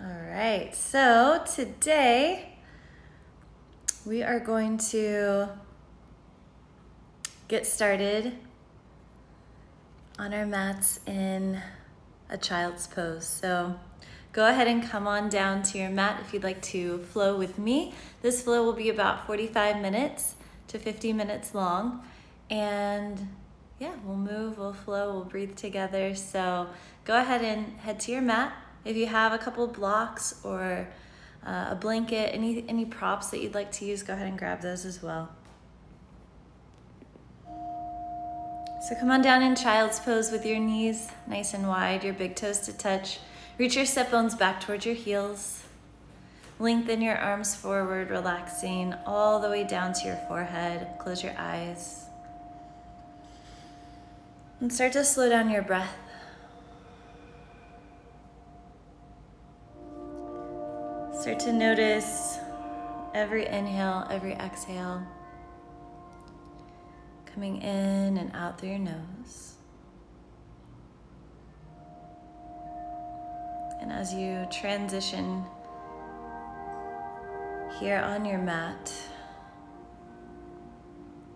All right, so today we are going to get started on our mats in a child's pose. So go ahead and come on down to your mat if you'd like to flow with me. This flow will be about 45 minutes to 50 minutes long. And yeah, we'll move, we'll flow, we'll breathe together. So go ahead and head to your mat. If you have a couple blocks or a blanket, any props that you'd like to use, go ahead and grab those as well. So come on down in child's pose with your knees nice and wide, your big toes to touch. Reach your sit bones back towards your heels. Lengthen your arms forward, relaxing all the way down to your forehead. Close your eyes. And start to slow down your breath. Start to notice every inhale, every exhale, coming in and out through your nose. And as you transition here on your mat,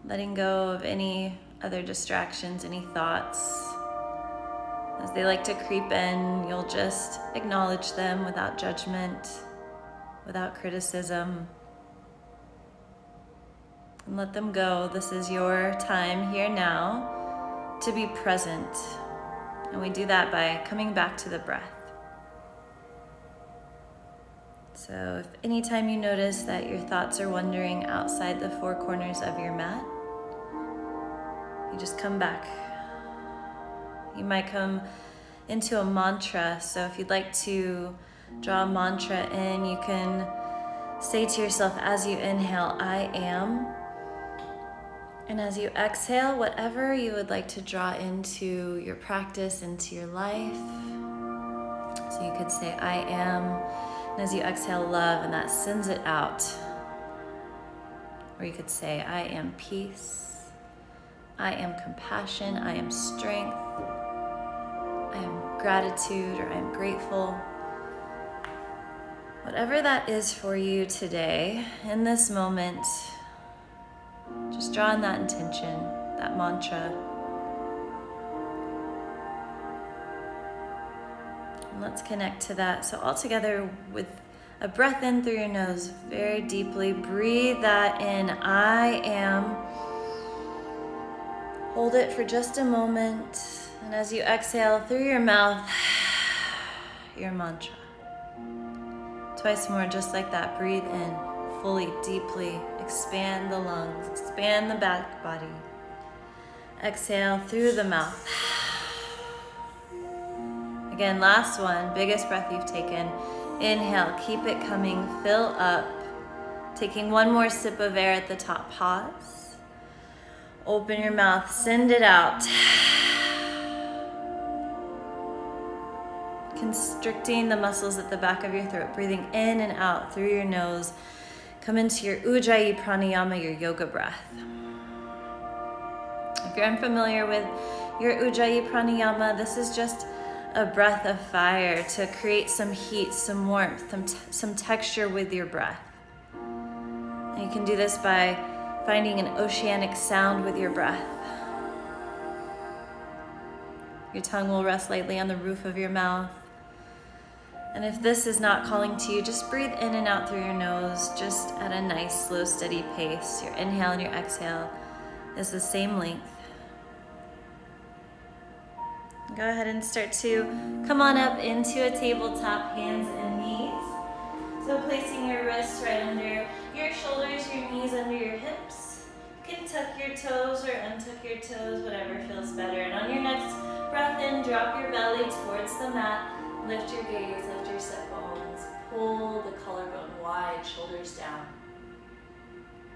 letting go of any other distractions, any thoughts. As they like to creep in, you'll just acknowledge them without judgment, without criticism, and let them go. This is your time here now to be present. And we do that by coming back to the breath. So if anytime you notice that your thoughts are wandering outside the four corners of your mat, you just come back. You might come into a mantra. So if you'd like to draw a mantra in, you can say to yourself as you inhale, I am. And as you exhale, whatever you would like to draw into your practice, into your life. So you could say, I am. And as you exhale, love, and that sends it out. Or you could say, I am peace. I am compassion. I am strength. I am gratitude, or I am grateful. Whatever that is for you today, in this moment, just draw in that intention, that mantra. And let's connect to that. So all together with a breath in through your nose, very deeply, breathe that in, I am. Hold it for just a moment. And as you exhale through your mouth, your mantra. Twice more, just like that. Breathe in fully, deeply. Expand the lungs, expand the back body. Exhale through the mouth. Again, last one, biggest breath you've taken. Inhale, keep it coming, fill up. Taking one more sip of air at the top, pause. Open your mouth, send it out. Constricting the muscles at the back of your throat, breathing in and out through your nose. Come into your Ujjayi Pranayama, your yoga breath. If you're unfamiliar with your Ujjayi Pranayama, this is just a breath of fire to create some heat, some warmth, some texture with your breath. And you can do this by finding an oceanic sound with your breath. Your tongue will rest lightly on the roof of your mouth. And if this is not calling to you, just breathe in and out through your nose, just at a nice, slow, steady pace. Your inhale and your exhale is the same length. Go ahead and start to come on up into a tabletop, hands and knees. So placing your wrists right under your shoulders, your knees under your hips. You can tuck your toes or untuck your toes, whatever feels better. And on your next breath in, drop your belly towards the mat. Lift your gaze, lift your sit bones. Pull the collarbone wide, shoulders down.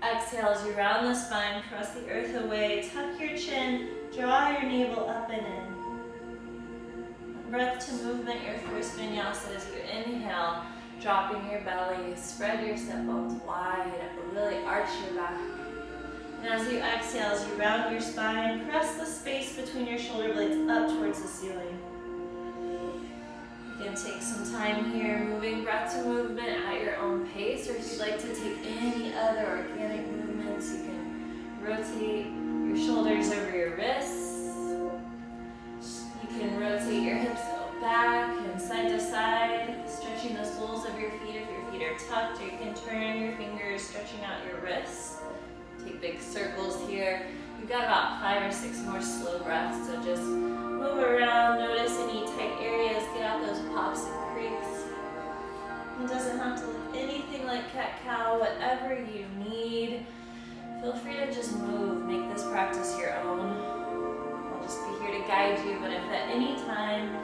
Exhale as you round the spine, press the earth away, tuck your chin, draw your navel up and in. Breath to movement, your first vinyasa as you inhale, dropping your belly, spread your sit bones wide, really arch your back. And as you exhale, as you round your spine, press the space between your shoulder blades up towards the ceiling. You can take some time here, moving breath to movement at your own pace, or if you'd like to take any other organic movements, you can rotate your shoulders over your wrists. You can rotate your hips back and side to side, stretching the soles of your feet if your feet are tucked, or you can turn your fingers, stretching out your wrists. Take big circles here. You've got about 5 or 6 more slow breaths, so just move around, notice any tight areas, get out those pops and creaks. It doesn't have to look anything like cat-cow, whatever you need. Feel free to just move, make this practice your own. I'll just be here to guide you, but if at any time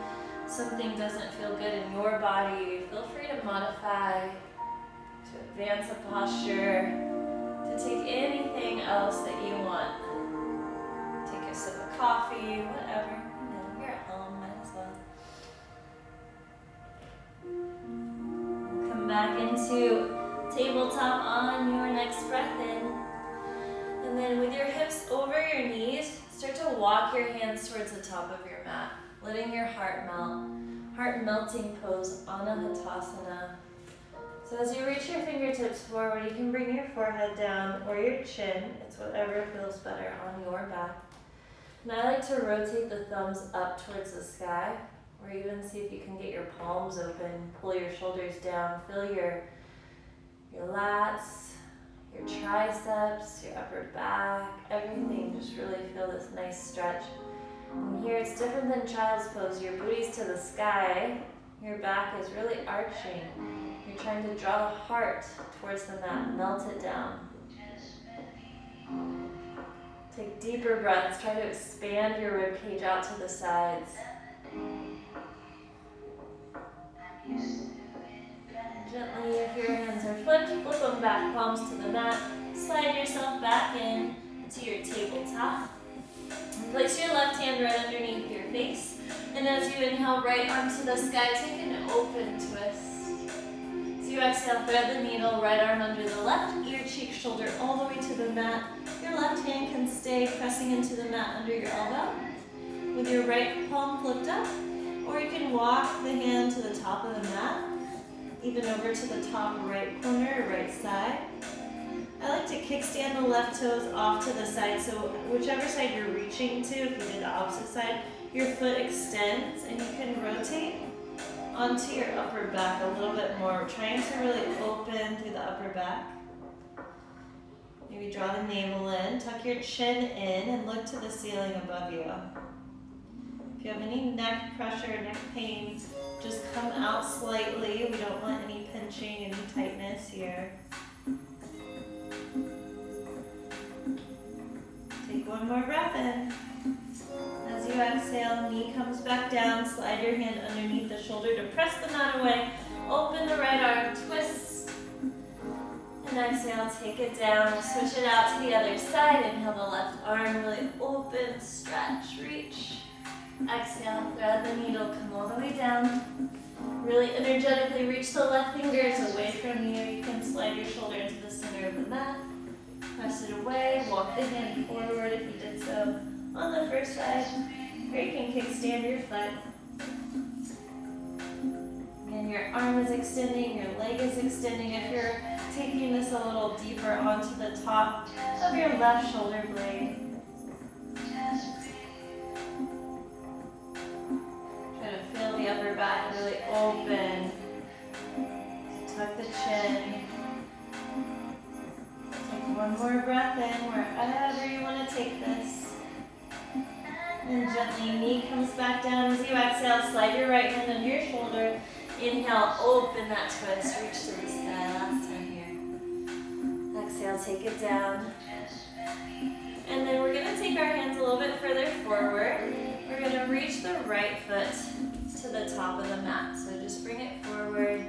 something doesn't feel good in your body, feel free to modify, to advance a posture, to take anything else that you want. Take a sip of coffee, whatever. You're at home, might as well. Come back into tabletop on your next breath in. And then with your hips over your knees, start to walk your hands towards the top of your mat, letting your heart melt. Heart melting pose, Anahatasana. So as you reach your fingertips forward, you can bring your forehead down or your chin. It's whatever feels better on your back. And I like to rotate the thumbs up towards the sky, or even see if you can get your palms open, pull your shoulders down, feel your lats, your triceps, your upper back, everything. Just really feel this nice stretch. And here it's different than child's pose. Your booty's to the sky, your back is really arching. You're trying to draw the heart towards the mat, melt it down. Take deeper breaths, try to expand your rib cage out to the sides. Gently, if your hands are flipped, flip them back, palms to the mat. Slide yourself back in to your tabletop. And place your left hand right underneath your face. And as you inhale, right arm to the sky, take an open twist. As you exhale, thread the needle, right arm under the left, ear, cheek, shoulder, all the way to the mat. Your left hand can stay pressing into the mat under your elbow with your right palm flipped up, or you can walk the hand to the top of the mat, even over to the top right corner or right side. I like to kickstand the left toes off to the side, so whichever side you're reaching to, if you did the opposite side, your foot extends and you can rotate onto your upper back a little bit more, trying to really open through the upper back. Maybe draw the navel in, tuck your chin in, and look to the ceiling above you. If you have any neck pressure, neck pain, just come out slightly. We don't want any pinching, any tightness here. Take one more breath in. As you exhale, knee comes back down, slide your hand underneath the shoulder to press the mat away. Open the right arm, twist. And exhale, take it down, switch it out to the other side. Inhale the left arm, really open, stretch, reach. Exhale, thread the needle, come all the way down. Really energetically reach the left fingers away from you. You can slide your shoulder into the center of the mat. Press it away, walk the hand forward if you did so on the first side. Or you can kickstand your foot. And your arm is extending, your leg is extending. If you're taking this a little deeper onto the top of your left shoulder blade. Try to feel the upper back really open. Tuck the chin. Take one more breath in wherever you want to take this. And gently, knee comes back down as you exhale. Slide your right hand under your shoulder. Inhale, open that twist. Reach to the sky. Last time here. Exhale, take it down. And then we're going to take our hands a little bit further forward. We're going to reach the right foot to the top of the mat. So just bring it forward.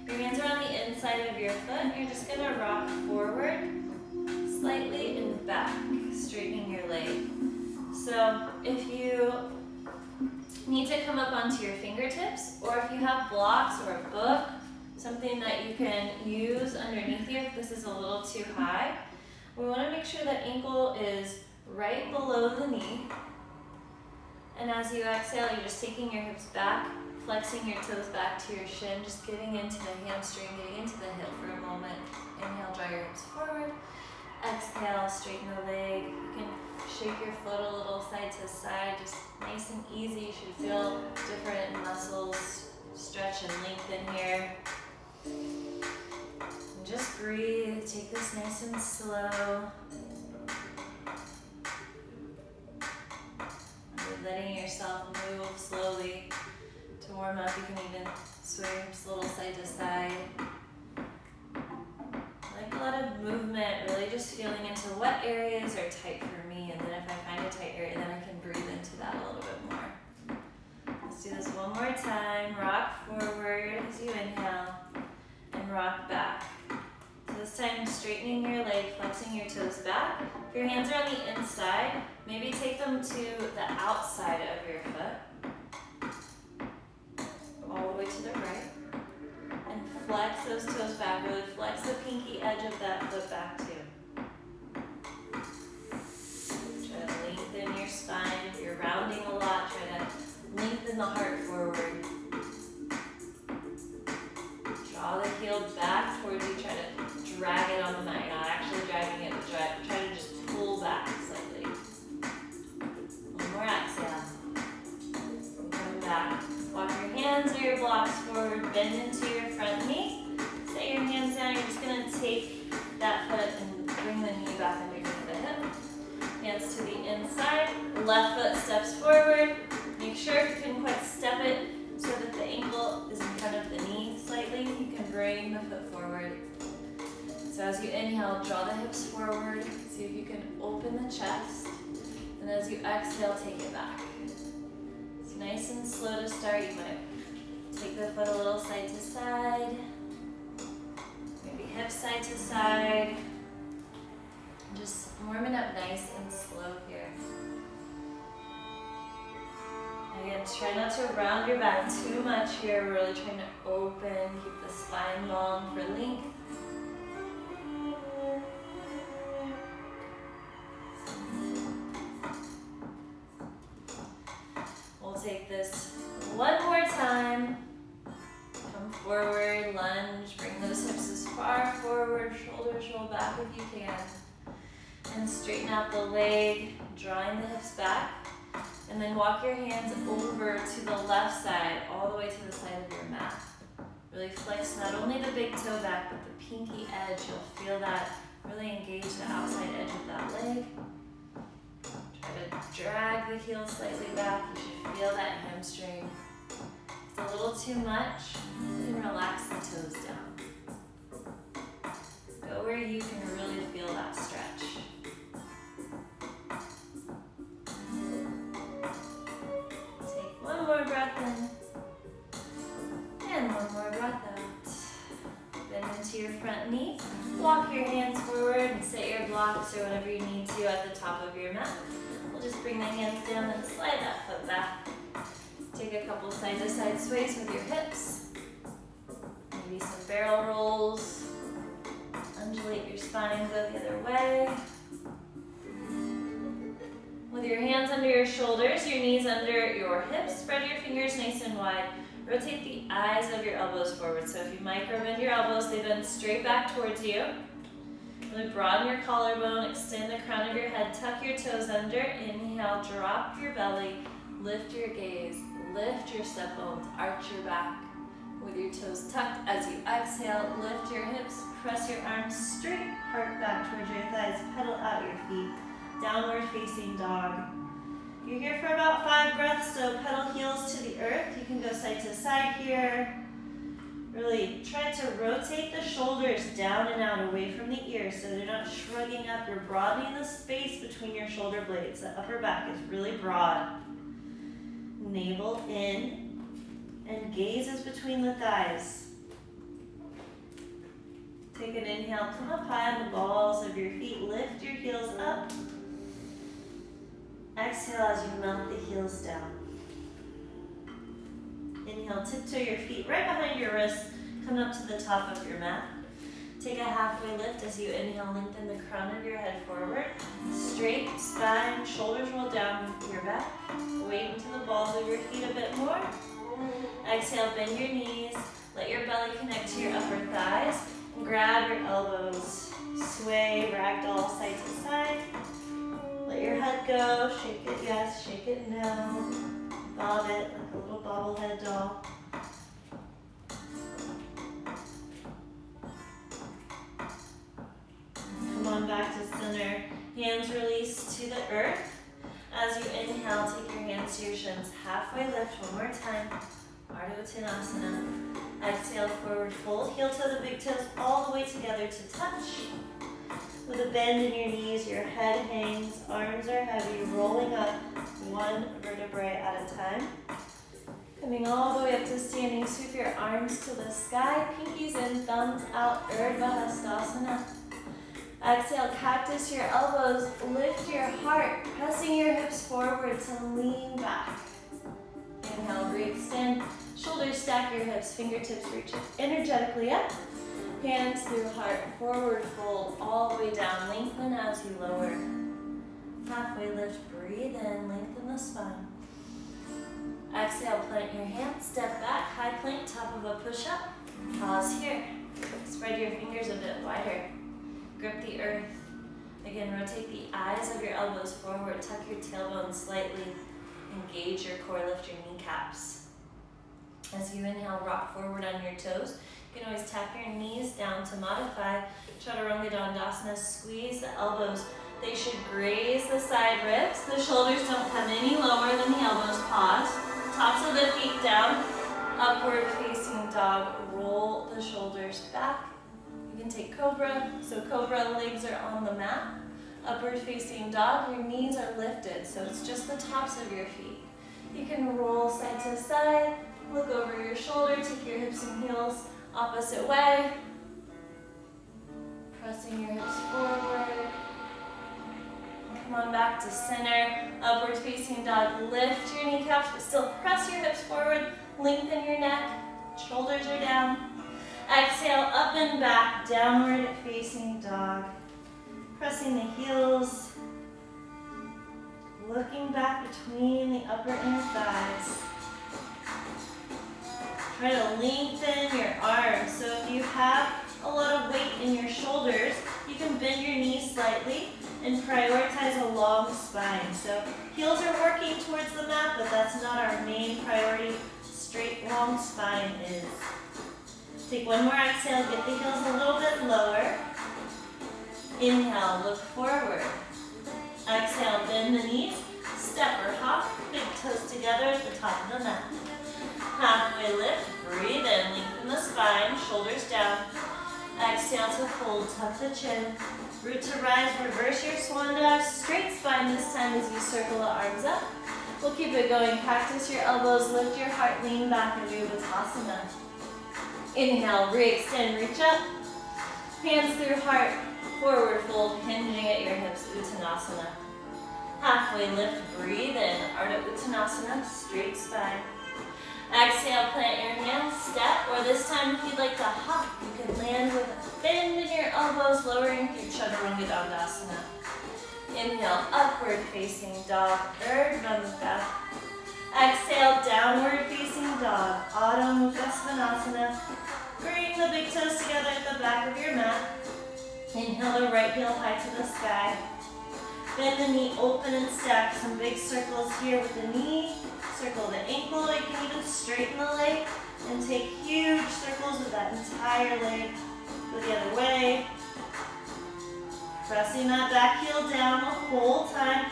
Your hands are on the inside of your foot. You're just going to rock forward, slightly, and back, straightening your leg. So if you need to come up onto your fingertips, or if you have blocks or a book, something that you can use underneath you if this is a little too high, we want to make sure that ankle is right below the knee. And as you exhale, you're just taking your hips back, flexing your toes back to your shin, just getting into the hamstring, getting into the hip for a moment. Inhale, draw your hips forward. Exhale, straighten the leg. You can shake your foot a little side to side, just nice and easy. You should feel different muscles stretch and lengthen here. And just breathe, take this nice and slow. Letting yourself move slowly to warm up. You can even sway your hips a little side to side. I like a lot of movement, really just feeling into what areas are tight for me, and then if I find a tight area, then I can breathe into that a little bit more. Let's do this one more time. Rock forward as you inhale, and rock back. So this time, straightening your leg, flexing your toes back. If your hands are on the inside, maybe take them to the outside of your foot, all the way to the right, and flex those toes back. Really flex the pinky edge of that foot back too. Try to lengthen your spine. If you're rounding a lot, try to lengthen the heart forward. Draw the heel back towards you. Try to drag it on the mat. You're not actually dragging it, but try to just pull back slightly. One more exhale. Come back. Walk your hands or your blocks forward. Bend into your front knee. Set your hands down. You're just going to take that foot and bring the knee back underneath the hip. Hands to the inside. Left foot steps forward. Make sure if you can quite step it so that the ankle is in front of the knee slightly. You can bring the foot forward. So as you inhale, draw the hips forward. See if you can open the chest. And as you exhale, take it back. It's nice and slow to start. You might take the foot a little side to side. Maybe hip side to side. Just warm it up nice and slow here. Again, try not to round your back too much here. We're really trying to open, keep the spine long for length. We'll take this one more time. Come forward, lunge, bring those hips as far forward, shoulders roll back if you can. And straighten out the leg, drawing the hips back. And then walk your hands over to the left side, all the way to the side of your mat. Really flex not only the big toe back, but the pinky edge. You'll feel that really engage the outside edge of that leg. Try to drag the heel slightly back. You should feel that hamstring. If it's a little too much, you can relax the toes down. Go where you can really feel that stretch. One more breath in, and one more breath out. Bend into your front knee, walk your hands forward and set your blocks or whatever you need to at the top of your mat. We'll just bring the hands down and slide that foot back. Take a couple side to side sways with your hips. Maybe some barrel rolls. Undulate your spine, go the other way. With your hands under your shoulders, your knees under your hips, spread your fingers nice and wide. Rotate the eyes of your elbows forward. So if you micro bend your elbows, they bend straight back towards you. Really broaden your collarbone, extend the crown of your head, tuck your toes under. Inhale, drop your belly, lift your gaze, lift your step bones, arch your back. With your toes tucked, as you exhale, lift your hips, press your arms straight, heart back towards your thighs, pedal out your feet. Downward facing dog. You're here for about 5 breaths, so pedal heels to the earth. You can go side to side here. Really try to rotate the shoulders down and out away from the ears so they're not shrugging up. You're broadening the space between your shoulder blades. The upper back is really broad. Navel in and gaze is between the thighs. Take an inhale, come up high on the balls of your feet, lift your heels up. Exhale as you melt the heels down. Inhale, tiptoe your feet right behind your wrists, come up to the top of your mat. Take a halfway lift as you inhale, lengthen the crown of your head forward. Straight spine, shoulders roll down your back. Weight into the balls of your feet a bit more. Exhale, bend your knees. Let your belly connect to your upper thighs. And grab your elbows. Sway, ragdoll, side to side. Let your head go. Shake it yes, shake it no. Bob it like a little bobblehead doll. Come on back to center. Hands release to the earth. As you inhale, take your hands to your shins. Halfway lift, one more time. Ardha Uttanasana. Exhale, forward fold. Heel toe the big toes all the way together to touch. With a bend in your knees, your head hangs, arms are heavy, rolling up one vertebrae at a time. Coming all the way up to standing, sweep your arms to the sky, pinkies in, thumbs out, Urdhva Hastasana. Exhale, cactus your elbows, lift your heart, pressing your hips forward to lean back. Inhale, re-extend, shoulders stack your hips, fingertips reach energetically up. Hands through heart, forward fold, all the way down, lengthen as you lower. Halfway lift, breathe in, lengthen the spine. Exhale, plant your hands, step back, high plank, top of a push-up. Pause here. Spread your fingers a bit wider. Grip the earth. Again, rotate the eyes of your elbows forward, tuck your tailbone slightly, engage your core, lift your kneecaps. As you inhale, rock forward on your toes. You can always tap your knees down to modify. Chaturanga Dandasana, squeeze the elbows. They should graze the side ribs. The shoulders don't come any lower than the elbows. Pause. Tops of the feet down. Upward facing dog. Roll the shoulders back. You can take cobra. So cobra, legs are on the mat. Upward facing dog, your knees are lifted. So it's just the tops of your feet. You can roll side to side. Look over your shoulder. Take your hips and heels opposite way. Pressing your hips forward. Come on back to center. Upward facing dog. Lift your kneecaps, but still press your hips forward. Lengthen your neck. Shoulders are down. Exhale, up and back. Downward facing dog. Pressing the heels. Looking back between the upper inner thighs. Try to lengthen your arms. So if you have a lot of weight in your shoulders, you can bend your knees slightly and prioritize a long spine. So heels are working towards the mat, but that's not our main priority. Straight, long spine is. Take one more exhale, get the heels a little bit lower. Inhale, look forward. Exhale, bend the knees, step or hop, big toes together at the top of the mat. Halfway lift, breathe in, lengthen the spine, shoulders down. Exhale to fold, tuck the chin. Root to rise, reverse your swan dive, straight spine this time as you circle the arms up. We'll keep it going, cactus your elbows, lift your heart, lean back and do Uttanasana. Inhale, re-extend, reach up. Hands through heart, forward fold, hinging at your hips, Uttanasana. Halfway lift, breathe in, Ardha Uttanasana, straight spine. Exhale, plant your hands, step, or this time if you'd like to hop, you can land with a bend in your elbows, lowering your Chaturanga Dandasana. Inhale, upward facing dog, Urdhva Mukha. Exhale, downward facing dog, Adho Mukha Svanasana. Bring the big toes together at the back of your mat. Inhale the right heel high to the sky. Bend the knee, open and stack. Some big circles here with the knee. Circle the ankle. You can even straighten the leg and take huge circles with that entire leg. Go the other way. Pressing that back heel down the whole time.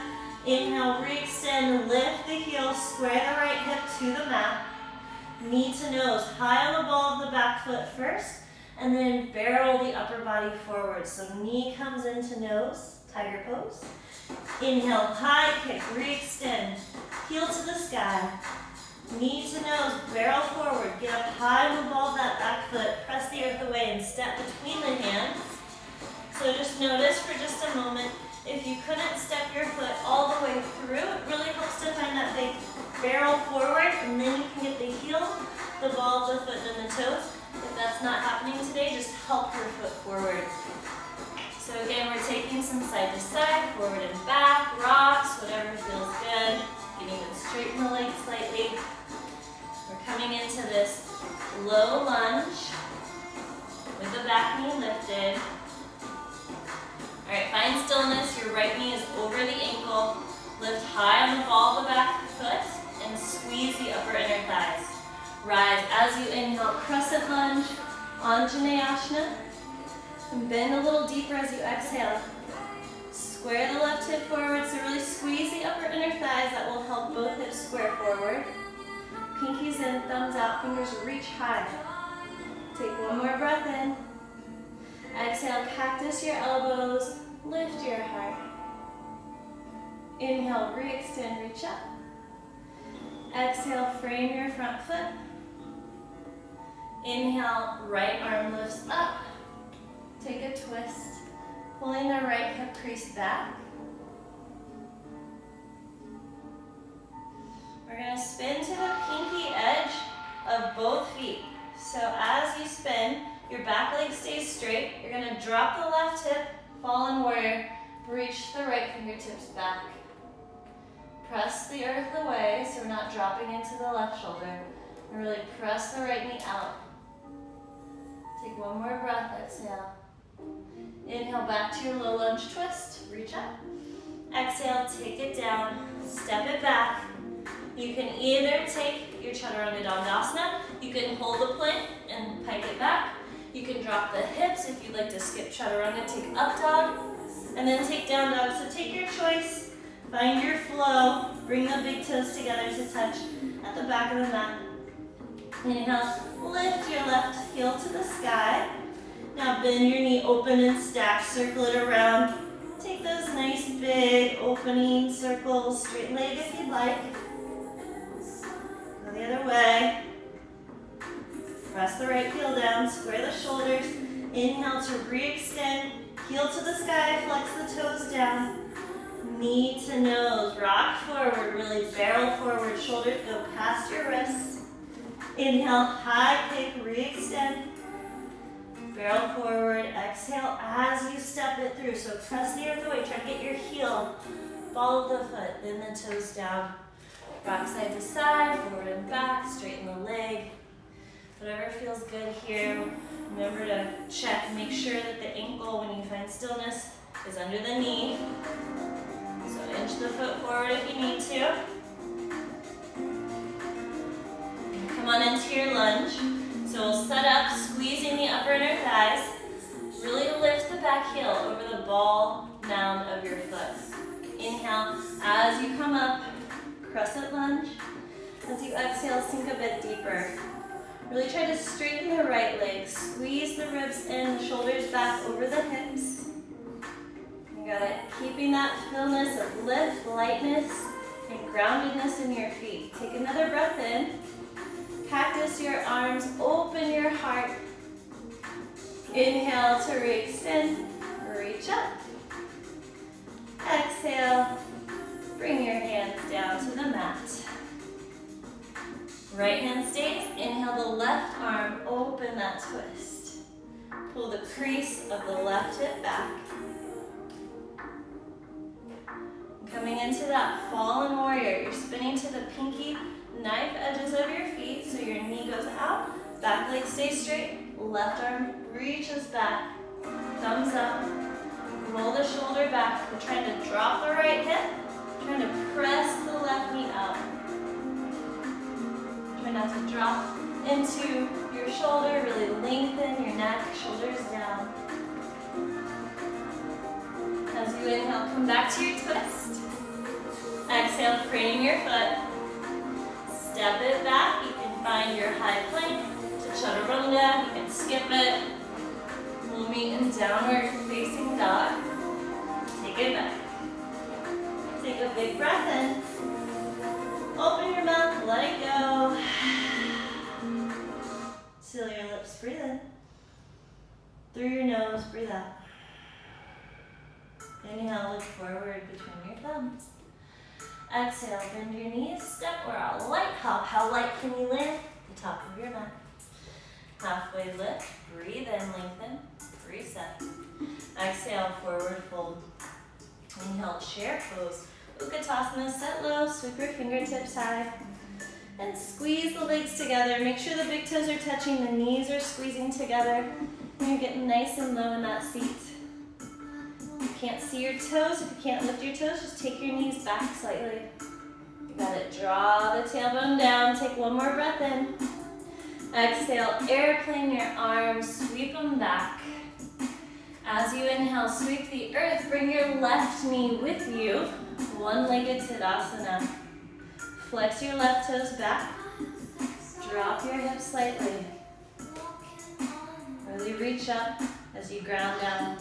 Inhale, re-extend, lift the heel, square the right hip to the mat. Knee to nose, high on the ball of the back foot first, and then barrel the upper body forward. So knee comes into nose, tiger pose. Inhale, high kick, re-extend, heel to the sky. Knee to nose, barrel forward, get up high on the ball of that back foot, press the earth away and step between the hands. So just notice for just a moment, if you couldn't step your foot all the way through, it really helps to find that big barrel forward, and then you can get the heel, the ball of the foot, and the toes. If that's not happening today, just help your foot forward. So again, we're taking some side to side, forward and back, rocks, whatever feels good. You can even straighten the legs slightly. We're coming into this low lunge with the back knee lifted. All right, find stillness. Your right knee is over the ankle. Lift high on the ball of the back foot and squeeze the upper inner thighs. Rise as you inhale, crescent lunge, Anjaneyasana. And bend a little deeper as you exhale. Square the left hip forward, so really squeeze the upper inner thighs. That will help both hips square forward. Pinkies in, thumbs out, fingers reach high. Take one more breath in. Exhale, cactus your elbows, lift your heart. Inhale, re-extend, reach up. Exhale, frame your front foot. Inhale, right arm lifts up. Take a twist, pulling the right hip crease back. We're going to spin to the pinky edge of both feet. So as you spin, your back leg stays straight. You're going to drop the left hip, fallen warrior, reach the right fingertips back. Press the earth away so we're not dropping into the left shoulder. And really press the right knee out. Take one more breath, exhale. Inhale back to your low lunge twist, reach up. Exhale, take it down, step it back. You can either take your Chaturanga Dandasana, you can hold the plank and pike it back. You can drop the hips if you'd like to skip Chaturanga, take up dog, and then take down dog. So take your choice, find your flow, bring the big toes together to touch at the back of the mat. Inhale, lift your left heel to the sky. Now bend your knee open and stack, circle it around. Take those nice big opening circles, straight leg if you'd like. Go the other way. Press the right heel down, square the shoulders. Inhale to re-extend, heel to the sky, flex the toes down. Knee to nose, rock forward, really barrel forward, shoulders go past your wrists. Inhale, high kick, re-extend. Barrel forward, exhale as you step it through. So press the earth away, try to get your heel, ball of the foot, then the toes down. Rock side to side, forward and back, straighten the leg. Whatever feels good here. Remember to check, make sure that the ankle, when you find stillness, is under the knee. So inch the foot forward if you need to. And come on into your lunge. So we'll set up, squeezing the upper inner thighs. Really lift the back heel over the ball mound of your foot. Inhale, as you come up, crescent lunge. As you exhale, sink a bit deeper. Really try to straighten the right leg. Squeeze the ribs in, the shoulders back over the hips. You got it. Keeping that fullness of lift, lightness, and groundedness in your feet. Take another breath in. Cactus your arms, open your heart. Inhale to re-extend, reach up. Exhale, bring your hands down to the mat. Right hand stays, inhale the left arm, open that twist. Pull the crease of the left hip back. Coming into that fallen warrior, you're spinning to the pinky knife edges of your feet, so your knee goes out, back leg stays straight, left arm reaches back, thumbs up, roll the shoulder back. We're trying to drop the right hip, trying to press the left knee out. Try not to drop into your shoulder, really lengthen your neck, shoulders down. As you inhale, come back to your twist. Exhale, frame your foot. Step it back. You can find your high plank to Chaturanga. You can skip it. We'll meet in downward facing dog. Take it back. Take a big breath in. Open your mouth, let it go. Seal your lips, breathe in. Through your nose, breathe out. Inhale, look forward between your thumbs. Exhale, bend your knees, step or a light hop. How light can you land? The top of your mat. Halfway lift, breathe in, lengthen, reset. Exhale, forward fold. Inhale, chair pose. Utkatasana, set low, sweep your fingertips high. And squeeze the legs together. Make sure the big toes are touching, the knees are squeezing together. And you're getting nice and low in that seat. If you can't see your toes, if you can't lift your toes, just take your knees back slightly. You got it. Draw the tailbone down. Take one more breath in. Exhale, airplane your arms, sweep them back. As you inhale, sweep the earth. Bring your left knee with you. One-legged Tadasana. Flex your left toes back. Drop your hips slightly. Really reach up as you ground down.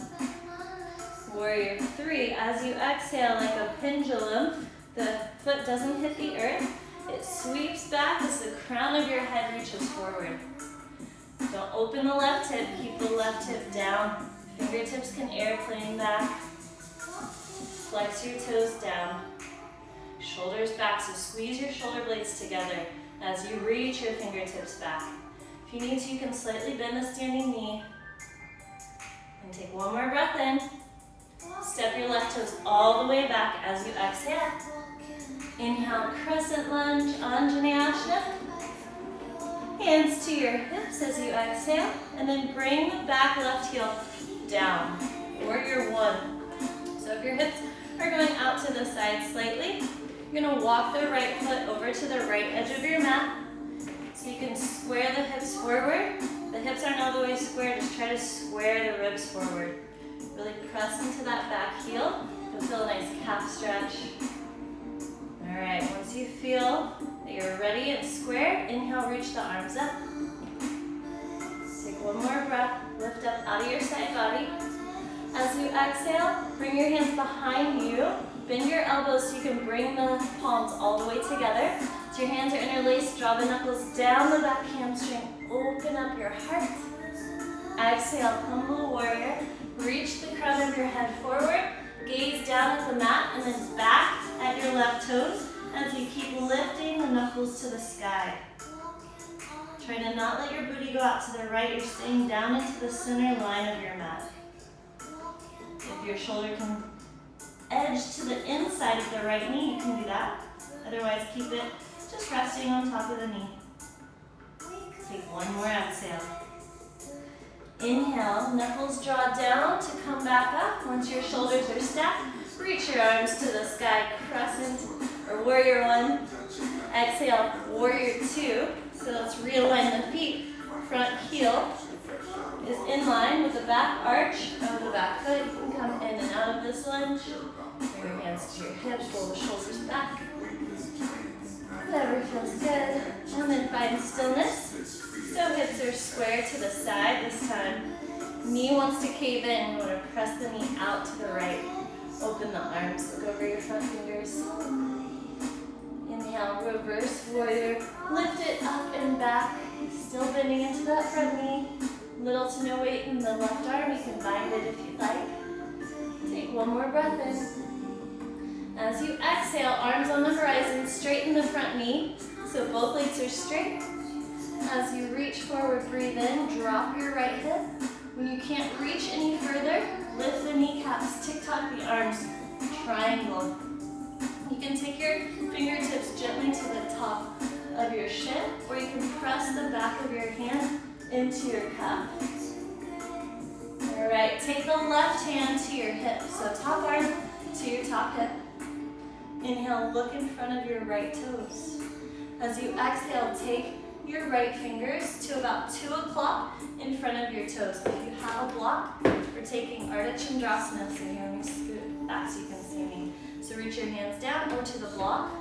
Warrior 3. As you exhale like a pendulum, the foot doesn't hit the earth. It sweeps back as the crown of your head reaches forward. Don't open the left hip. Keep the left hip down. Fingertips can airplane back. Flex your toes down. Shoulders back, so squeeze your shoulder blades together as you reach your fingertips back. If you need to, you can slightly bend the standing knee. And take one more breath in. Step your left toes all the way back as you exhale. Inhale, crescent lunge, Anjaneyasana. Hands to your hips as you exhale. And then bring the back left heel down. Warrior 1. So if your hips are going out to the side slightly, you're going to walk the right foot over to the right edge of your mat. So you can square the hips forward. The hips aren't all the way square, just try to square the ribs forward. Really press into that back heel. You'll feel a nice calf stretch. All right, once you feel that you're ready and square, inhale, reach the arms up. Take one more breath, lift up out of your side body. As you exhale, bring your hands behind you. Bend your elbows so you can bring the palms all the way together. So your hands are interlaced, draw the knuckles down the back hamstring. Open up your heart. Exhale, humble warrior. Reach the crown of your head forward. Gaze down at the mat and then back at your left toes as you keep lifting the knuckles to the sky. Try to not let your booty go out to the right. You're staying down into the center line of your mat. If your shoulder can edge to the inside of the right knee, you can do that. Otherwise, keep it just resting on top of the knee. Take one more exhale. Inhale, knuckles draw down to come back up. Once your shoulders are stacked, reach your arms to the sky, crescent or warrior 1. Exhale, warrior 2. So let's realign the feet. Front heel is in line with the back arch of the back foot. You can come in and out of this lunge. Bring your hands to your hips, roll the shoulders back. Whatever feels good. And then find stillness. So hips are square to the side this time. Knee wants to cave in. You want to press the knee out to the right. Open the arms. Look over your front fingers. Inhale, reverse warrior. Lift it up and back. Still bending into that front knee. Little to no weight in the left arm. You can bind it if you'd like. Take one more breath in. As you exhale, arms on the horizon, straighten the front knee. So both legs are straight. As you reach forward, breathe in, drop your right hip. When you can't reach any further, lift the kneecaps, tick-tock the arms, triangle. You can take your fingertips gently to the top of your shin, or you can press the back of your hand into your calf. All right, take the left hand to your hip, so top arm to your top hip. Inhale, look in front of your right toes. As you exhale, take your right fingers to about 2 o'clock in front of your toes. If you have a block, we're taking Ardha Chandrasana. So here, let me scoot back so you can see me. So reach your hands down or to the block.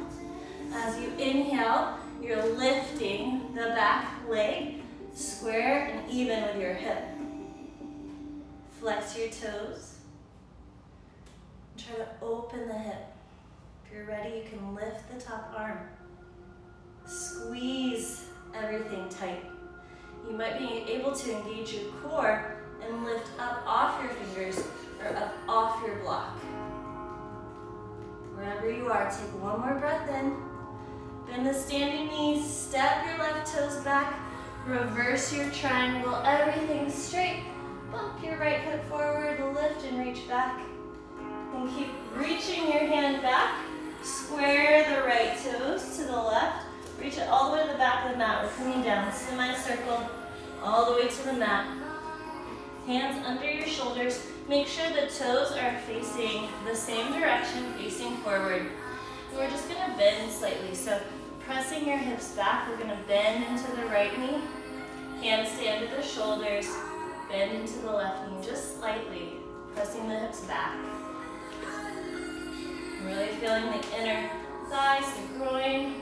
As you inhale, you're lifting the back leg square and even with your hip. Flex your toes. Try to open the hip. If you're ready, you can lift the top arm. Squeeze everything tight. You might be able to engage your core and lift up off your fingers or up off your block. Wherever you are, take one more breath in. Bend the standing knees, step your left toes back, reverse your triangle, everything straight. Bump your right hip forward, lift and reach back. And keep reaching your hand back. Square the right toes to the left. Reach it all the way to the back of the mat. We're coming down, semicircle, all the way to the mat. Hands under your shoulders. Make sure the toes are facing the same direction, facing forward. And we're just gonna bend slightly. So pressing your hips back, we're gonna bend into the right knee. Hands stay under the shoulders. Bend into the left knee, just slightly. Pressing the hips back. Really feeling the inner thighs, the groin.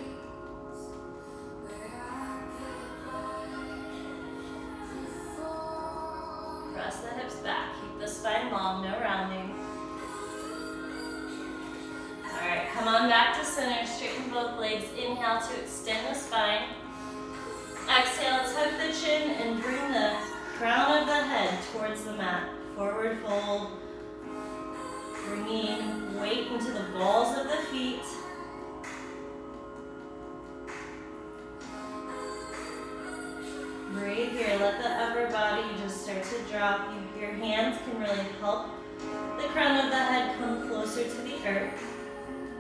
Press the hips back. Keep the spine long, no rounding. All right, come on back to center. Straighten both legs. Inhale to extend the spine. Exhale, tuck the chin and bring the crown of the head towards the mat. Forward fold. Bringing weight into the balls of the feet. Breathe here. Let the upper body just start to drop. Your hands can really help the crown of the head come closer to the earth.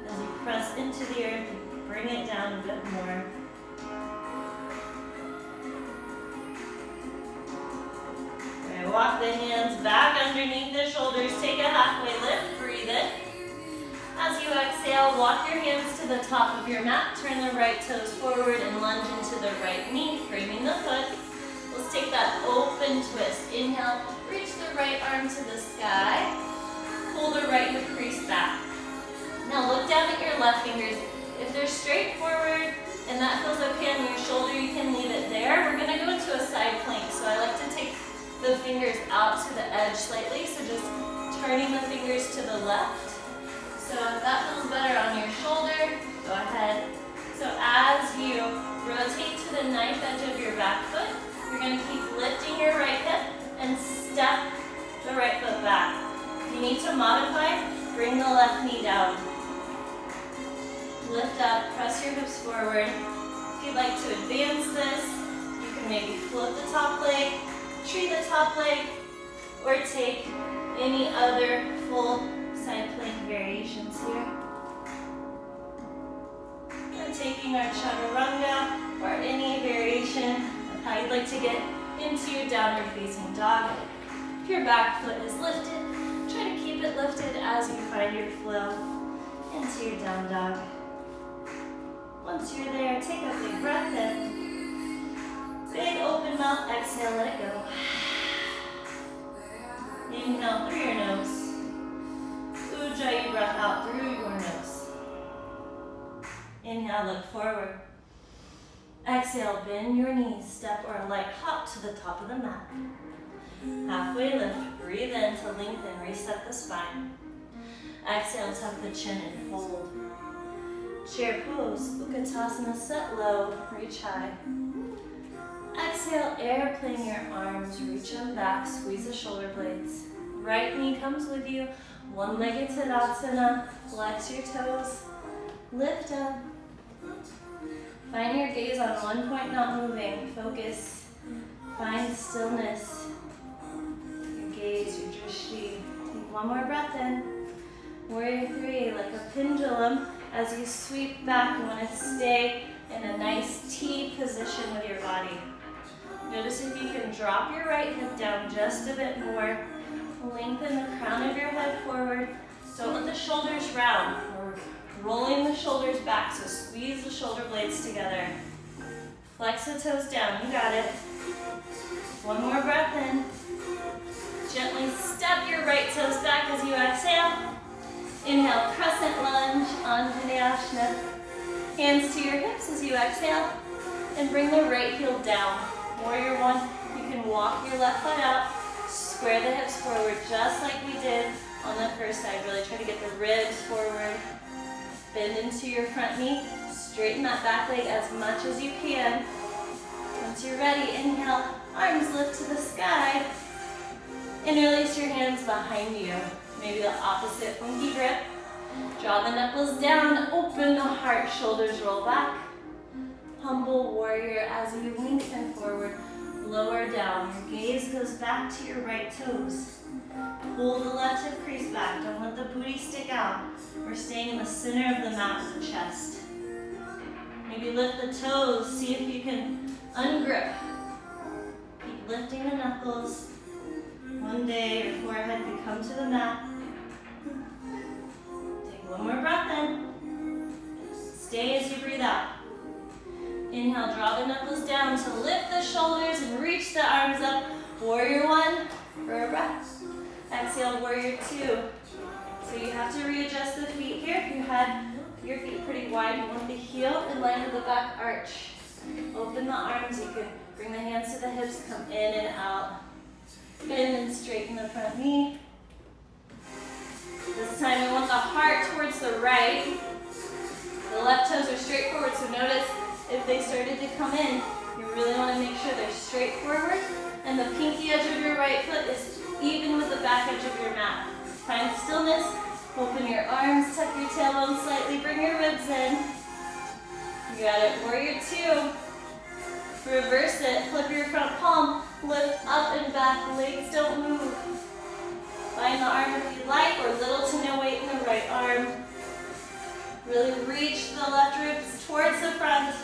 As you press into the earth, bring it down a bit more. All right, walk the hands back underneath the shoulders. Take a halfway lift. Breathe in. As you exhale, walk your hands to the top of your mat. Turn the right toes forward and lunge into the right knee, framing the foot. Let's take that open twist. Inhale, reach the right arm to the sky. Pull the right hip crease back. Now look down at your left fingers. If they're straight forward and that feels okay on your shoulder, you can leave it there. We're gonna go into a side plank. So I like to take the fingers out to the edge slightly. So just turning the fingers to the left. So if that feels better on your shoulder, go ahead. So as you rotate to the knife edge of your back foot, you're going to keep lifting your right hip and step the right foot back. If you need to modify, bring the left knee down. Lift up, press your hips forward. If you'd like to advance this, you can maybe float the top leg, tree the top leg, or take any other full side plank variations here. We're taking our chaturanga or any variation of how you'd like to get into your downward facing dog. If your back foot is lifted, try to keep it lifted as you find your flow into your down dog. Once you're there, take a big breath in. Big open mouth, exhale, let it go. Inhale through your nose. Ujjayi breath out through your nose. Inhale, look forward. Exhale, bend your knees, step or light hop to the top of the mat. Halfway lift, breathe in to lengthen, reset the spine. Exhale, tuck the chin and fold. Chair pose, Utkatasana, set low, reach high. Exhale, airplane your arms, reach them back, squeeze the shoulder blades. Right knee comes with you. One-legged Tadasana, flex your toes, lift up. Find your gaze on one point, not moving. Focus, find stillness. Your gaze, your drishti. Take one more breath in. Warrior 3, like a pendulum. As you sweep back, you want to stay in a nice T position with your body. Notice if you can drop your right hip down just a bit more. Lengthen the crown of your head forward. Don't let the shoulders round. We're rolling the shoulders back, so squeeze the shoulder blades together. Flex the toes down, you got it. One more breath in. Gently step your right toes back as you exhale. Inhale, crescent lunge, Anjaneyasana. Hands to your hips as you exhale. And bring the right heel down. Warrior 1, you can walk your left foot out. Square the hips forward just like we did on the first side. Really try to get the ribs forward. Bend into your front knee. Straighten that back leg as much as you can. Once you're ready, inhale, arms lift to the sky. Interlace your hands behind you. Maybe the opposite funky grip. Draw the knuckles down, open the heart, shoulders roll back. Humble warrior as you lengthen forward. Lower down, your gaze goes back to your right toes. Pull the left hip crease back, don't let the booty stick out. We're staying in the center of the mat with the chest. Maybe lift the toes, see if you can ungrip. Keep lifting the knuckles. One day your forehead could come to the mat. Take one more breath in. Stay as you breathe out. Inhale, draw the knuckles down to lift the shoulders and reach the arms up. Warrior one for a breath. Exhale, warrior two. So you have to readjust the feet here. If you had your feet pretty wide, you want the heel in line with the back arch. Open the arms. You can bring the hands to the hips, come in and out. Bend and straighten the front knee. This time we want the heart towards the right. The left toes are straight forward, so notice if they started to come in, you really want to make sure they're straight forward and the pinky edge of your right foot is even with the back edge of your mat. Find stillness, open your arms, tuck your tailbone slightly, bring your ribs in. You got it, warrior two. Reverse it, flip your front palm, lift up and back, legs don't move. Find the arm if you like, or little to no weight in the right arm. Really reach the left ribs towards the front.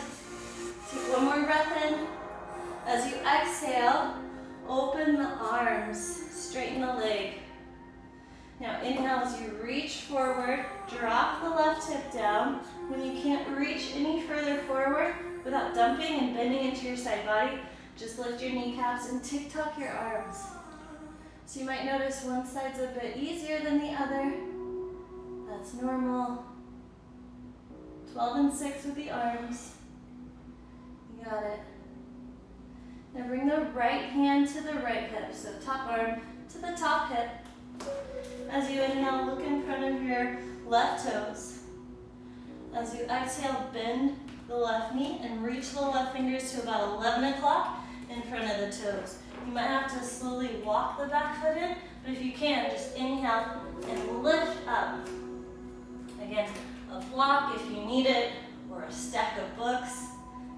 Take one more breath in. As you exhale, open the arms, straighten the leg. Now inhale as you reach forward, drop the left hip down. When you can't reach any further forward without dumping and bending into your side body, just lift your kneecaps and tick-tock your arms. So you might notice one side's a bit easier than the other. That's normal. 12 and 6 with the arms. You got it. Now bring the right hand to the right hip, so top arm to the top hip. As you inhale, look in front of your left toes. As you exhale, bend the left knee and reach the left fingers to about 11 o'clock in front of the toes. You might have to slowly walk the back foot in, but if you can, just inhale and lift up. Again, a block if you need it, or a stack of books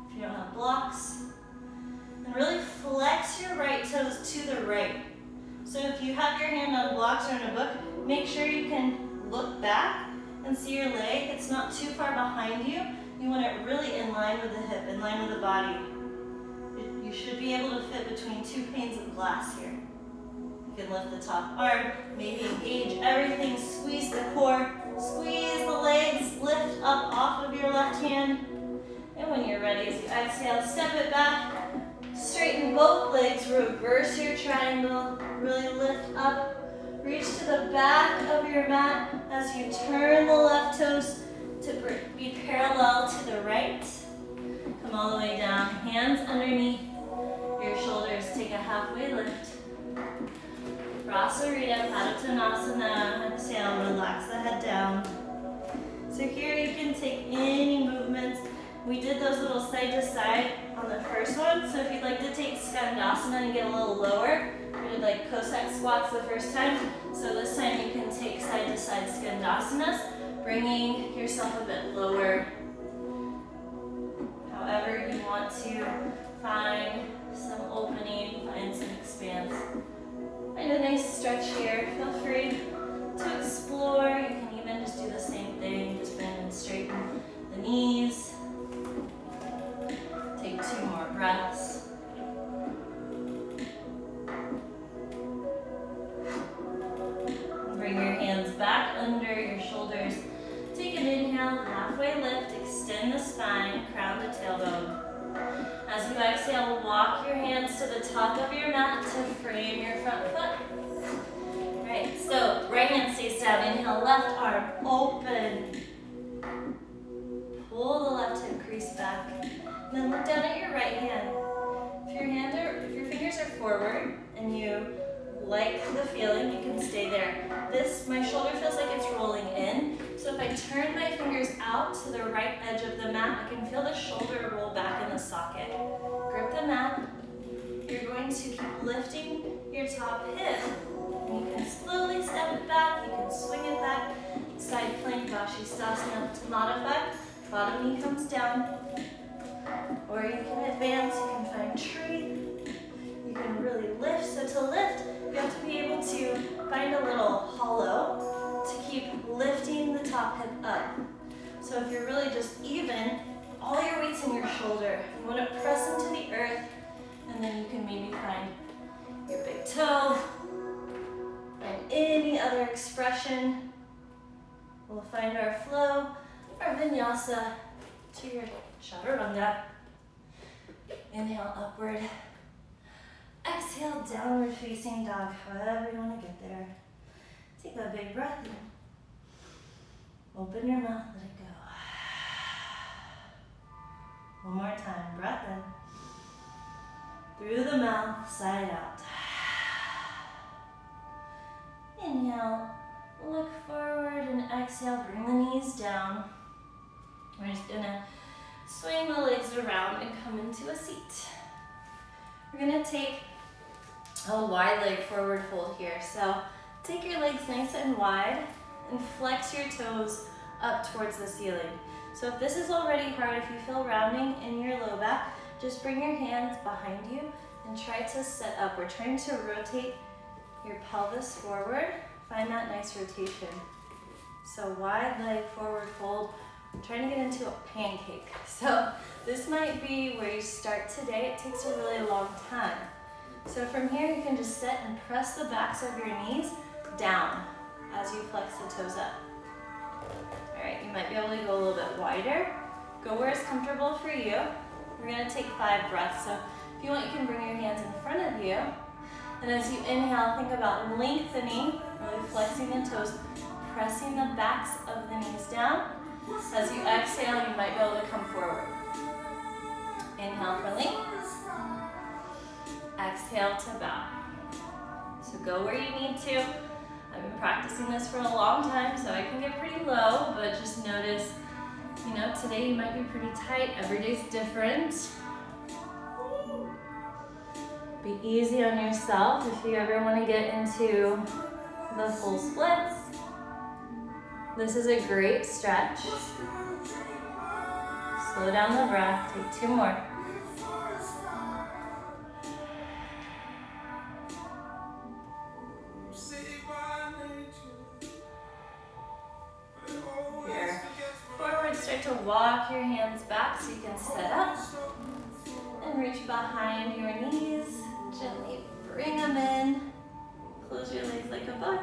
if you don't have blocks. And really flex your right toes to the right. So if you have your hand on blocks or in a book, make sure you can look back and see your leg. It's not too far behind you. You want it really in line with the hip, in line with the body. You should be able to fit between two panes of glass here. You can lift the top arm, maybe engage everything, squeeze the core, squeeze the legs, lift up off of your left hand. And when you're ready, as you exhale, step it back, straighten both legs, reverse your triangle, really lift up, reach to the back of your mat as you turn the left toes to be parallel to the right. Come all the way down, hands underneath your shoulders, take a halfway lift. Prasarita, Padottanasana, exhale, relax the head down. So here you can take any movements. We did those little side to side on the first one, so if you'd like to take Skandasana and get a little lower, we did like Cossack squats the first time, so this time you can take side to side Skandasanas, bringing yourself a bit lower. However you want to find some opening, find some expanse. Find a nice stretch here. Feel free to explore. You can even just do the same thing, just bend and straighten the knees. Take 2 more breaths. Bring your hands back under your shoulders. Take an inhale, halfway lift, extend the spine, crown to tailbone. As you exhale, walk your hands to the top of your mat to frame your front foot. Right, so right hand stays down. Inhale, left arm open. Pull the left hip crease back. And then look down at your right hand. If your fingers are forward and you like the feeling, you can stay there. My shoulder feels like it's rolling in. So if I turn my fingers out to the right edge of the mat, I can feel the shoulder roll back in the socket. Grip the mat. You're going to keep lifting your top hip. And you can slowly step it back. You can swing it back. Side plank, Vashisthasana to modify. Bottom knee comes down. Or you can advance. You can find tree. You can really lift. So to lift, you have to be able to find a little hollow to keep lifting the top hip up. So if you're really just even all your weights in your shoulder. You want to press into the earth, and then you can maybe find your big toe, find any other expression. We'll find our flow, our vinyasa to your chaturanga. Inhale upward. Exhale, downward facing dog, however you want to get there. Take a big breath in. Open your mouth, let it go. One more time, breath in. Through the mouth, side out. Inhale, look forward, and exhale, bring the knees down. We're just gonna swing the legs around and come into a seat. We're gonna take a wide leg forward fold here. So take your legs nice and wide and flex your toes up towards the ceiling. So if this is already hard, if you feel rounding in your low back, just bring your hands behind you and try to sit up. We're trying to rotate your pelvis forward. Find that nice rotation. So wide leg forward fold. I'm trying to get into a pancake. So this might be where you start today. It takes a really long time. So from here, you can just sit and press the backs of your knees down as you flex the toes up. All right, you might be able to go a little bit wider. Go where it's comfortable for you. We're gonna take 5 breaths. So if you want, you can bring your hands in front of you. And as you inhale, think about lengthening, really flexing the toes, pressing the backs of the knees down. As you exhale, you might be able to come forward. Inhale for length. Exhale to bow. So go where you need to. I've been practicing this for a long time, so I can get pretty low, but just notice, you know, today you might be pretty tight. Every day's different. Be easy on yourself if you ever want to get into the full splits. This is a great stretch. Slow down the breath. Take 2 more. Here. Forward, start to walk your hands back so you can sit up. And reach behind your knees. Gently bring them in. Close your legs like a book.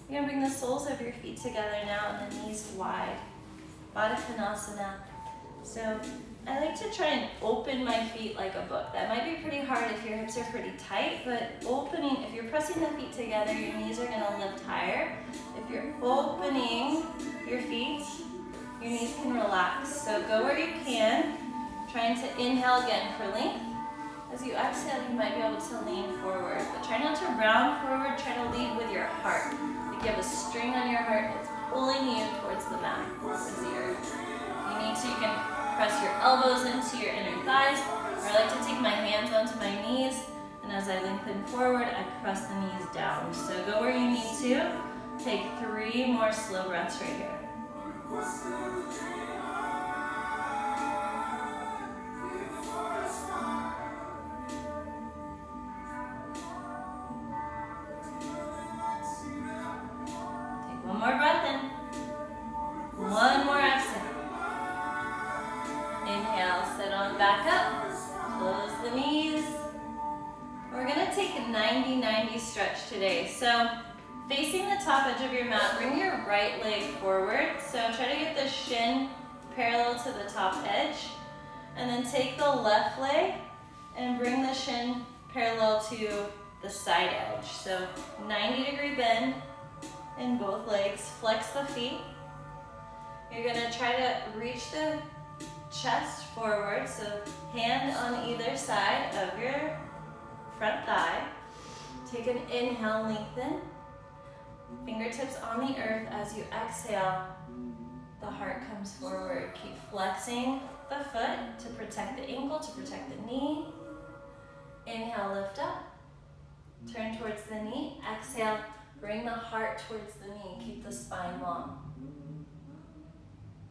You're gonna bring the soles of your feet together now and the knees wide. Baddha. So I like to try and open my feet like a book. That might be pretty hard if your hips are pretty tight, but opening, if you're pressing the feet together, your knees are gonna lift higher. If you're opening your feet, your knees can relax. So go where you can. Trying to inhale again for length. As you exhale, you might be able to lean forward, but try not to round forward, try to lead with your heart. Like you have a string on your heart, it's pulling you towards the mat, towards the earth. You need to, you can press your elbows into your inner thighs, or I like to take my hands onto my knees, and as I lengthen forward, I press the knees down. So go where you need to. Take 3 more slow breaths right here. One more breath in. One more exhale. Inhale, sit on back up. Close the knees. We're gonna take a 90-90 stretch today. So facing the top edge of your mat, bring your right leg forward. So try to get the shin parallel to the top edge. And then take the left leg and bring the shin parallel to the side edge. So 90-degree bend in both legs. Flex the feet. You're gonna try to reach the chest forward, so hand on either side of your front thigh. Take an inhale, lengthen. Fingertips on the earth. As you exhale, the heart comes forward. Keep flexing the foot to protect the ankle, to protect the knee. Inhale, lift up. Turn towards the knee. Exhale, bring the heart towards the knee. Keep the spine long.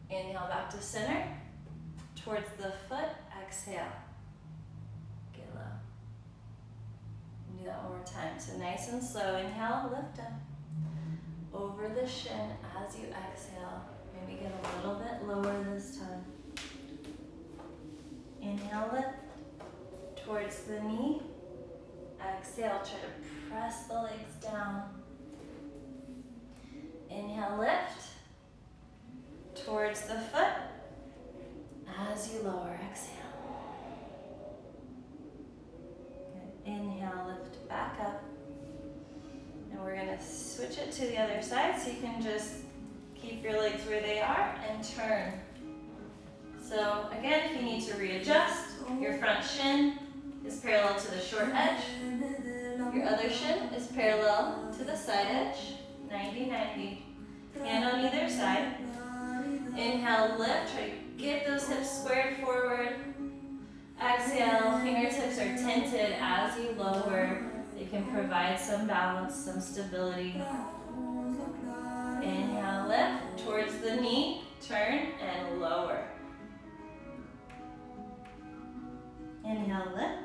Inhale back to center. Towards the foot. Exhale. Get low. Do that one more time. So nice and slow. Inhale, lift up. Over the shin as you exhale. Maybe get a little bit lower this time. Inhale, lift towards the knee. Exhale, try to press the legs down. Inhale, lift towards the foot. As you lower, exhale. Good. Inhale, lift back up. And we're going to switch it to the other side so you can just keep your legs where they are and turn. So again, if you need to readjust, your front shin is parallel to the short edge. Your other shin is parallel to the side edge, 90-90. Hand on either side. Inhale, lift. Try to get those hips squared forward. Exhale, fingertips are tinted as you lower. They can provide some balance, some stability. Inhale, lift towards the knee. Turn and lower. Inhale, lift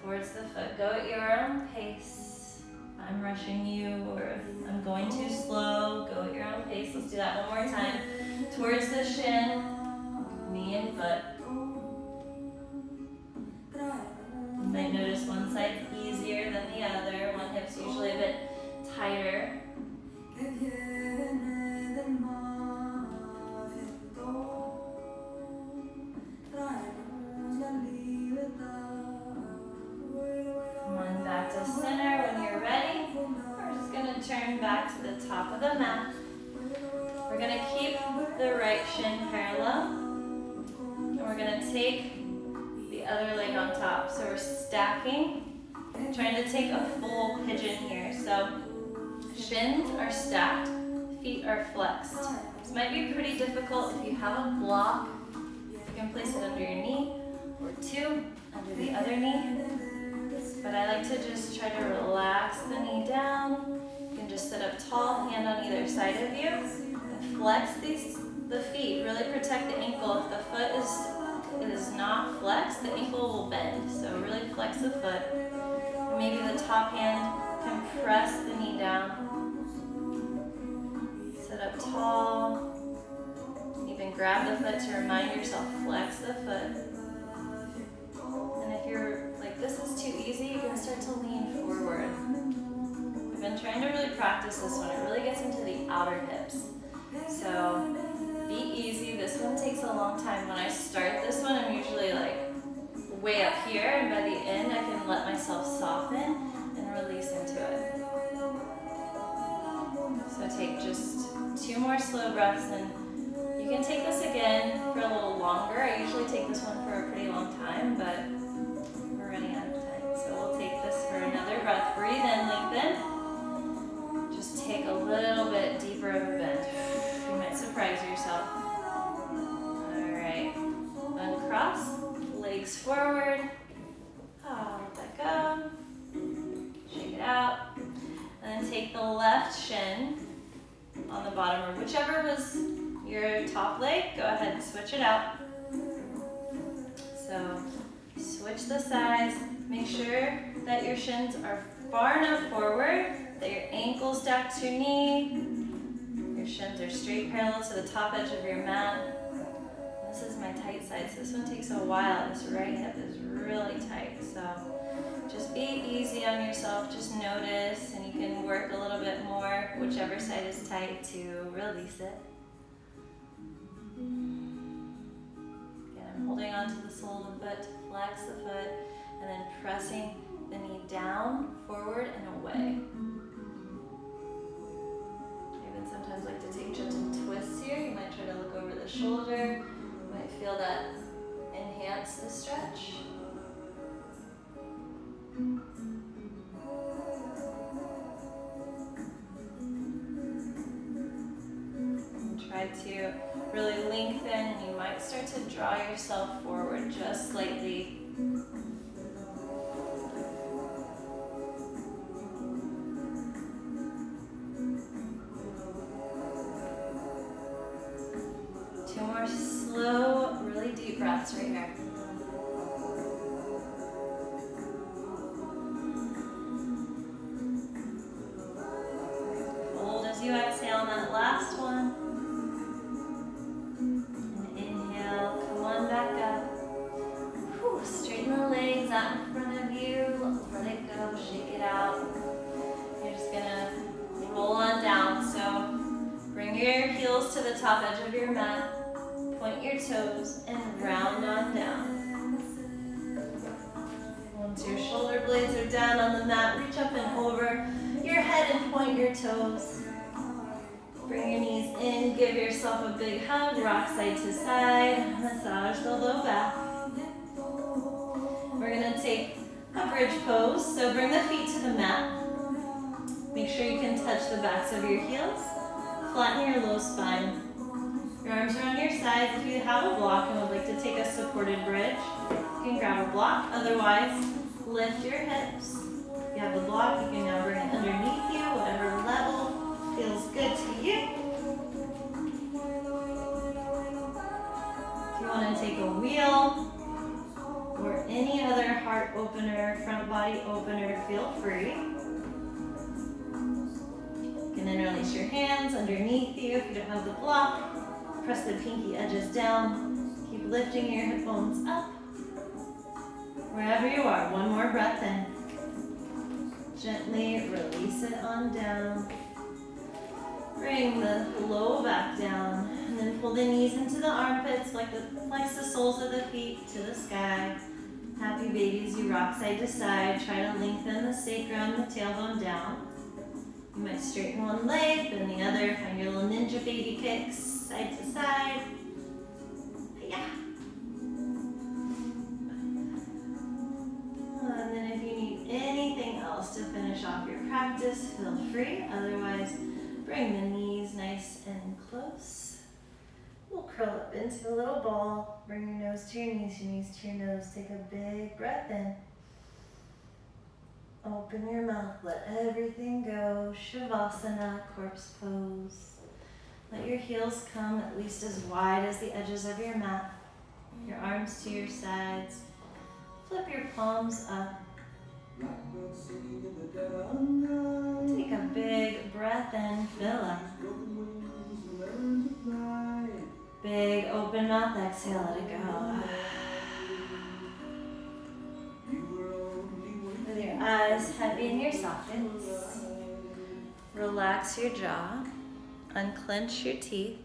towards the foot. Go at your own pace. If I'm rushing you or if I'm going too slow, go at your own pace. Let's do that one more time. Towards the shin, knee and foot. You might notice one side's easier than the other. One hip's usually a bit tighter. One back to center when you're ready. We're just going to turn back to the top of the mat. We're going to keep the right shin parallel. And we're going to take the other leg on top. So we're stacking, trying to take a full pigeon here. So shins are stacked, feet are flexed. This might be pretty difficult if you have a block. You can place it under your knee or two under the other knee. But I like to just try to relax the knee down. You can just sit up tall, hand on either side of you. And flex the feet, really protect the ankle. If the foot is not flexed, the ankle will bend. So really flex the foot. And maybe the top hand can press the knee down. Sit up tall. Even grab the foot to remind yourself, flex the foot. And if you're like, this is too easy, you can start to lean forward. I've been trying to really practice this one. It really gets into the outer hips. So be easy. This one takes a long time. When I start this one, I'm usually like way up here, and by the end, I can let myself soften and release into it. So take just 2 more slow breaths, and you can take this again for a little longer. I usually take this one for a pretty long time, but we're running out of time. So we'll take this for another breath. Breathe in, lengthen. Just take a little bit deeper of a bend. You might surprise yourself. All right. Uncross, legs forward. Let that go. Shake it out. And then take the left shin on the bottom, or whichever was your top leg, go ahead and switch it out. So switch the sides. Make sure that your shins are far enough forward that your ankles stack to your knee. Your shins are straight parallel to the top edge of your mat. This is my tight side, so this one takes a while. This right hip is really tight, so just be easy on yourself. Just notice, and you can work a little bit more, whichever side is tight, to release it. Again, I'm holding on to the sole of the foot to flex the foot, and then pressing the knee down, forward, and away. I even sometimes like to take gentle twists here. You might try to look over the shoulder. You might feel that enhance the stretch. Try to really lengthen, and you might start to draw yourself forward just slightly. Two more slow, really deep breaths right here. Hold as you exhale on that last one. Back your heels to the top edge of your mat. Point your toes and round on down. Once your shoulder blades are down on the mat, reach up and over your head and point your toes. Bring your knees in, give yourself a big hug, rock side to side, massage the low back. We're gonna take a bridge pose, so bring the feet to the mat. Make sure you can touch the backs of your heels. Flatten your low spine. Your arms are on your sides. If you have a block and would like to take a supported bridge, you can grab a block. Otherwise, lift your hips. If you have a block, you can now bring it underneath you, whatever level feels good to you. If you want to take a wheel or any other heart opener, front body opener, feel free. You can interlace your hands underneath you if you don't have the block. Press the pinky edges down. Keep lifting your hip bones up. Wherever you are, one more breath in. Gently release it on down. Bring the low back down. And then pull the knees into the armpits, flex the soles of the feet to the sky. Happy babies, you rock side to side. Try to lengthen the sacrum, the tailbone down. You might straighten one leg, then the other. Find your little ninja baby kicks, side to side. Yeah. And then if you need anything else to finish off your practice, feel free. Otherwise, bring the knees nice and close. We'll curl up into a little ball. Bring your nose to your knees to your nose. Take a big breath in. Open your mouth, let everything go. Shavasana, corpse pose. Let your heels come at least as wide as the edges of your mat. Your arms to your sides. Flip your palms up. Take a big breath in, fill up. Big open mouth, exhale, let it go. With your eyes heavy in your sockets, relax your jaw, unclench your teeth.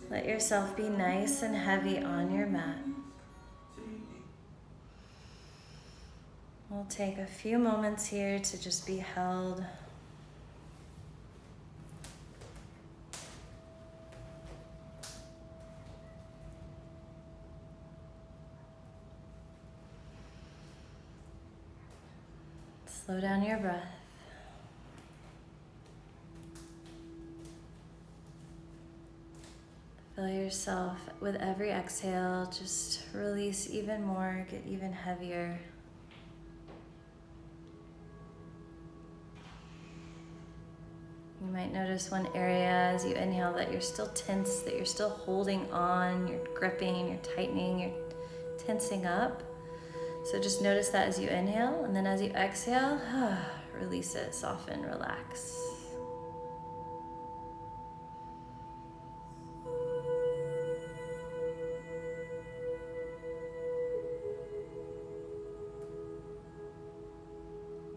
Let yourself be nice and heavy on your mat. We'll take a few moments here to just be held. Slow down your breath. Feel yourself with every exhale, just release even more, get even heavier. You might notice one area as you inhale that you're still tense, that you're still holding on, you're gripping, you're tightening, you're tensing up. So just notice that as you inhale, and then as you exhale, release it, soften, relax.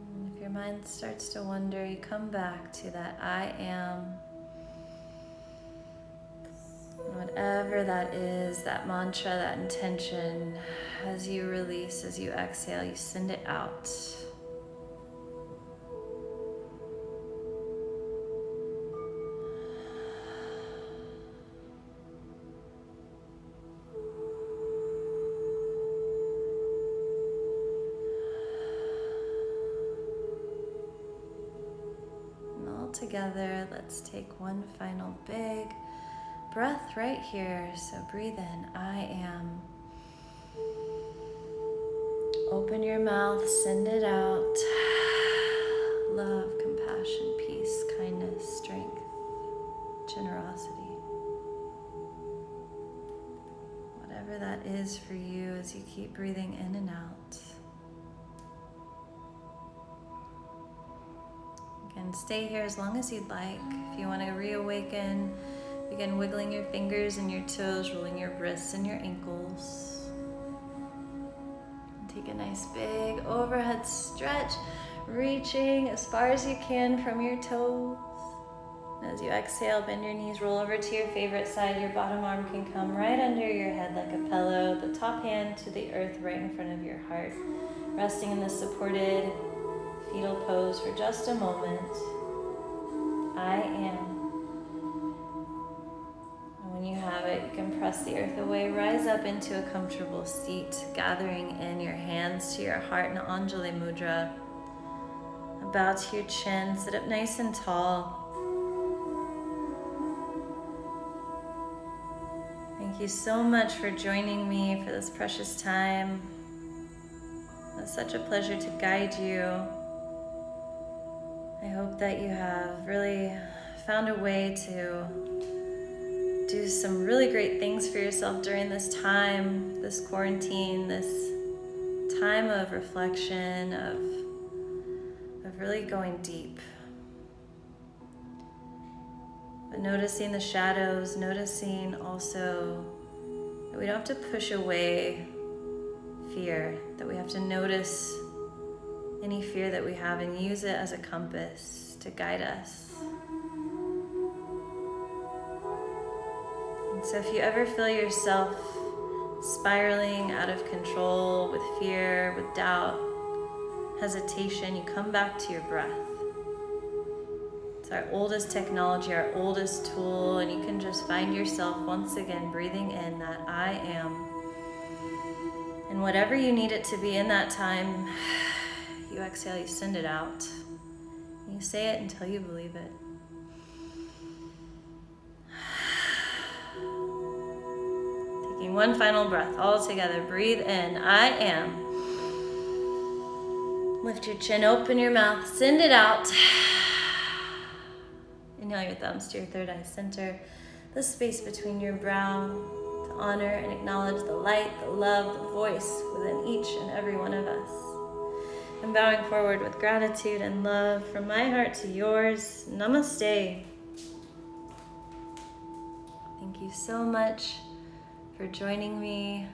And if your mind starts to wander, you come back to that I am. Whatever that is, that mantra, that intention, as you release, as you exhale, you send it out. And all together, let's take one final big breath right here. So breathe in, I am. Open your mouth, send it out. Love, compassion, peace, kindness, strength, generosity. Whatever that is for you as you keep breathing in and out. You can stay here as long as you'd like. If you want to reawaken, begin wiggling your fingers and your toes, rolling your wrists and your ankles. Take a nice big overhead stretch, reaching as far as you can from your toes. As you exhale, bend your knees, roll over to your favorite side. Your bottom arm can come right under your head like a pillow, the top hand to the earth right in front of your heart. Resting in this supported fetal pose for just a moment. I am. And when you have it, you can press the earth away, rise up into a comfortable seat, gathering in your hands to your heart in Anjali Mudra. Bow to your chin, sit up nice and tall. Thank you so much for joining me for this precious time. It's such a pleasure to guide you. I hope that you have really found a way to do some really great things for yourself during this time, this quarantine, this time of reflection, of really going deep. But noticing the shadows, noticing also that we don't have to push away fear, that we have to notice any fear that we have and use it as a compass to guide us. And so if you ever feel yourself spiraling out of control with fear, with doubt, hesitation, you come back to your breath. It's our oldest technology, our oldest tool, and you can just find yourself once again breathing in that I am. And whatever you need it to be in that time, you exhale, you send it out. You say it until you believe it. Taking one final breath all together. Breathe in, I am. Lift your chin, open your mouth, send it out. Inhale your thumbs to your third eye center, the space between your brow, to honor and acknowledge the light, the love, the voice within each and every one of us. I'm bowing forward with gratitude and love from my heart to yours. Namaste. Thank you so much for joining me